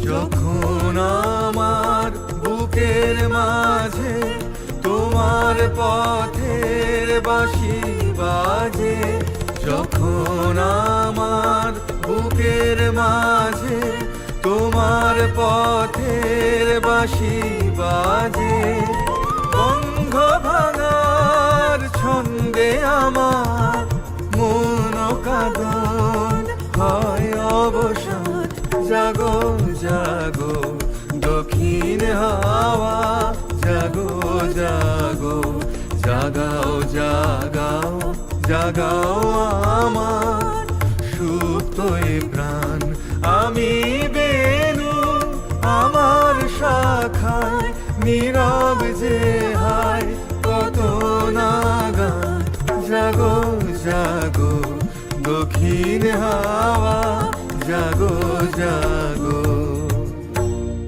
যখন আমার বুকের মাঝে তোমার পথের বাঁশি বাজে, যখন আমার বুকের মাঝে তোমার পথের বাঁশি বাজে, বন্ধ ভাঙার ছন্দে আমার মন কাঁদন হয় অবসাদ। জাগো জাগো দক্ষিণ হাওয়া, জাগো জাগো জাগাও জাগাও জাগাও আমার সুপ্ত এ প্রাণ। আমি বেনু আমার শাখায় নীরব যে হায় কত নাগান। জাগো জাগো দক্ষিণ হাওয়া, জাগো জাগো